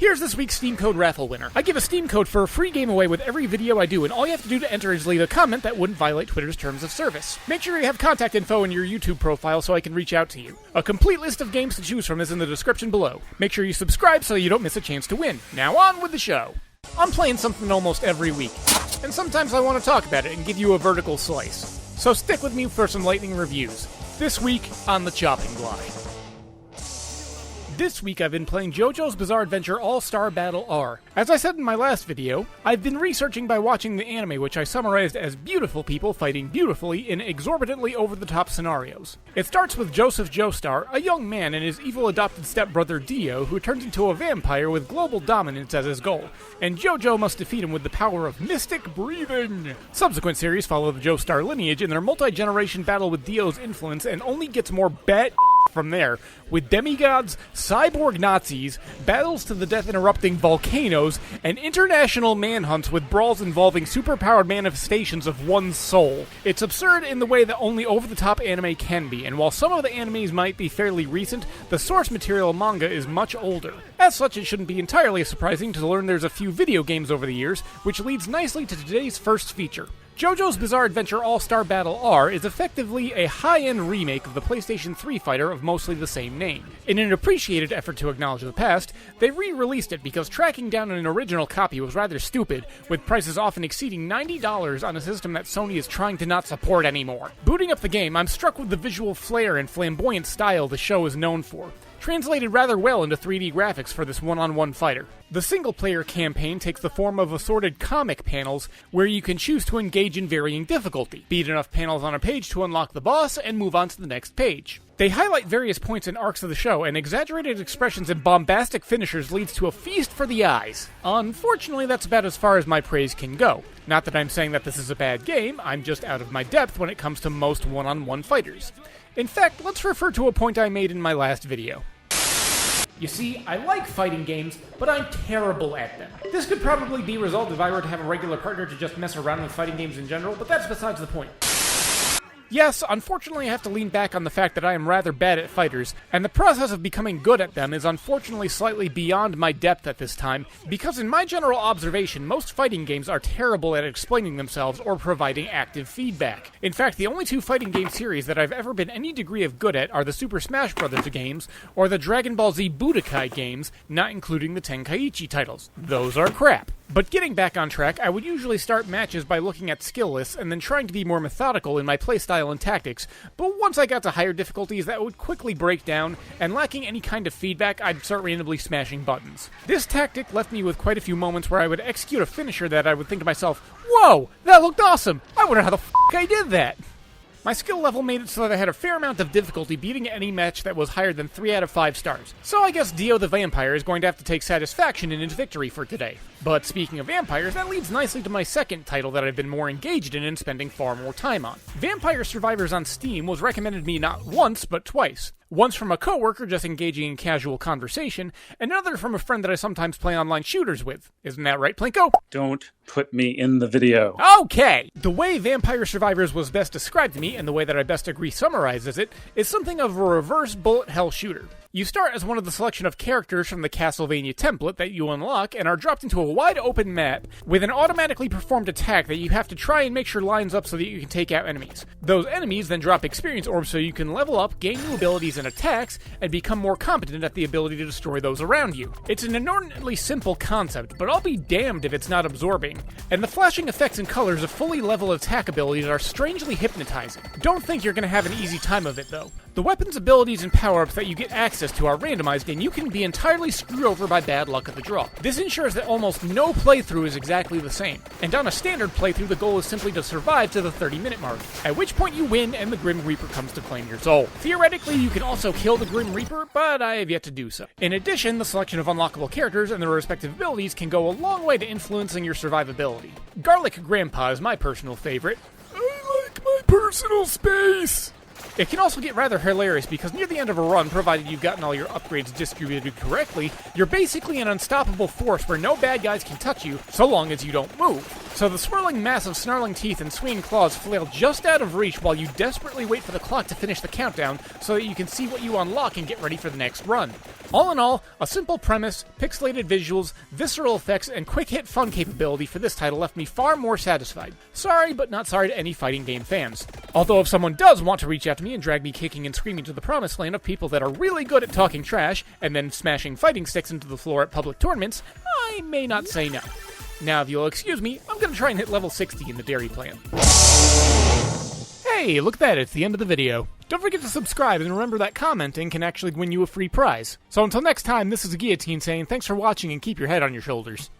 Here's this week's Steam Code Raffle winner. I give a Steam code for a free game away with every video I do, and all you have to do to enter is leave a comment that wouldn't violate Twitter's terms of service. Make sure you have contact info in your YouTube profile so I can reach out to you. A complete list of games to choose from is in the description below. Make sure you subscribe so you don't miss a chance to win. Now on with the show. I'm playing something almost every week, and sometimes I want to talk about it and give you a vertical slice. So stick with me for some lightning reviews. This week on the chopping block. This week I've been playing JoJo's Bizarre Adventure All-Star Battle R. As I said in my last video, I've been researching by watching the anime, which I summarized as beautiful people fighting beautifully in exorbitantly over-the-top scenarios. It starts with Joseph Joestar, a young man, and his evil adopted stepbrother Dio, who turns into a vampire with global dominance as his goal, and JoJo must defeat him with the power of mystic breathing. Subsequent series follow the Joestar lineage in their multi-generation battle with Dio's influence, and only gets more bat from there, with demigods, cyborg Nazis, battles to the death interrupting volcanoes, and international manhunts with brawls involving superpowered manifestations of one's soul. It's absurd in the way that only over-the-top anime can be, and while some of the animes might be fairly recent, the source material manga is much older. As such, it shouldn't be entirely surprising to learn there's a few video games over the years, which leads nicely to today's first feature. JoJo's Bizarre Adventure All-Star Battle R is effectively a high-end remake of the PlayStation 3 fighter of mostly the same name. In an appreciated effort to acknowledge the past, they re-released it because tracking down an original copy was rather stupid, with prices often exceeding $90 on a system that Sony is trying to not support anymore. Booting up the game, I'm struck with the visual flair and flamboyant style the show is known for, translated rather well into 3D graphics for this one-on-one fighter. The single-player campaign takes the form of assorted comic panels where you can choose to engage in varying difficulty, beat enough panels on a page to unlock the boss, and move on to the next page. They highlight various points and arcs of the show, and exaggerated expressions and bombastic finishers leads to a feast for the eyes. Unfortunately, that's about as far as my praise can go. Not that I'm saying that this is a bad game, I'm just out of my depth when it comes to most one-on-one fighters. In fact, let's refer to a point I made in my last video. You see, I like fighting games, but I'm terrible at them. This could probably be resolved if I were to have a regular partner to just mess around with fighting games in general, but that's besides the point. Yes, unfortunately I have to lean back on the fact that I am rather bad at fighters, and the process of becoming good at them is unfortunately slightly beyond my depth at this time, because in my general observation, most fighting games are terrible at explaining themselves or providing active feedback. In fact, the only two fighting game series that I've ever been any degree of good at are the Super Smash Bros. Games, or the Dragon Ball Z Budokai games, not including the Tenkaichi titles. Those are crap. But getting back on track, I would usually start matches by looking at skill lists and then trying to be more methodical in my playstyle and tactics, but once I got to higher difficulties that would quickly break down, and lacking any kind of feedback, I'd start randomly smashing buttons. This tactic left me with quite a few moments where I would execute a finisher that I would think to myself, whoa, that looked awesome! I wonder how the f*** I did that! My skill level made it so that I had a fair amount of difficulty beating any match that was higher than 3 out of 5 stars. So I guess Dio the Vampire is going to have to take satisfaction in his victory for today. But speaking of vampires, that leads nicely to my second title that I've been more engaged in and spending far more time on. Vampire Survivors on Steam was recommended me not once, but twice. Once from a coworker just engaging in casual conversation, and another from a friend that I sometimes play online shooters with. Isn't that right, Plinko? Don't put me in the video. Okay! The way Vampire Survivors was best described to me, and the way that I best agree summarizes it, is something of a reverse bullet hell shooter. You start as one of the selection of characters from the Castlevania template that you unlock and are dropped into a wide open map with an automatically performed attack that you have to try and make sure lines up so that you can take out enemies. Those enemies then drop experience orbs so you can level up, gain new abilities and attacks, and become more competent at the ability to destroy those around you. It's an inordinately simple concept, but I'll be damned if it's not absorbing. And the flashing effects and colors of fully leveled attack abilities are strangely hypnotizing. Don't think you're going to have an easy time of it though. The weapons, abilities, and power-ups that you get access to are randomized, and you can be entirely screwed over by bad luck of the draw. This ensures that almost no playthrough is exactly the same, and on a standard playthrough the goal is simply to survive to the 30-minute mark, at which point you win and the Grim Reaper comes to claim your soul. Theoretically, you can also kill the Grim Reaper, but I have yet to do so. In addition, the selection of unlockable characters and their respective abilities can go a long way to influencing your survivability. Garlic Grandpa is my personal favorite. I like my personal space! It can also get rather hilarious because near the end of a run, provided you've gotten all your upgrades distributed correctly, you're basically an unstoppable force where no bad guys can touch you so long as you don't move. So the swirling mass of snarling teeth and swinging claws flail just out of reach while you desperately wait for the clock to finish the countdown so that you can see what you unlock and get ready for the next run. All in all, a simple premise, pixelated visuals, visceral effects, and quick-hit fun capability for this title left me far more satisfied. Sorry, but not sorry to any fighting game fans. Although if someone does want to reach out to me and drag me kicking and screaming to the promised land of people that are really good at talking trash and then smashing fighting sticks into the floor at public tournaments, I may not say no. Now, if you'll excuse me, I'm gonna try and hit level 60 in the dairy plan. Hey, look at that, it's the end of the video. Don't forget to subscribe, and remember that commenting can actually win you a free prize. So until next time, this is Gheeotine saying thanks for watching and keep your head on your shoulders.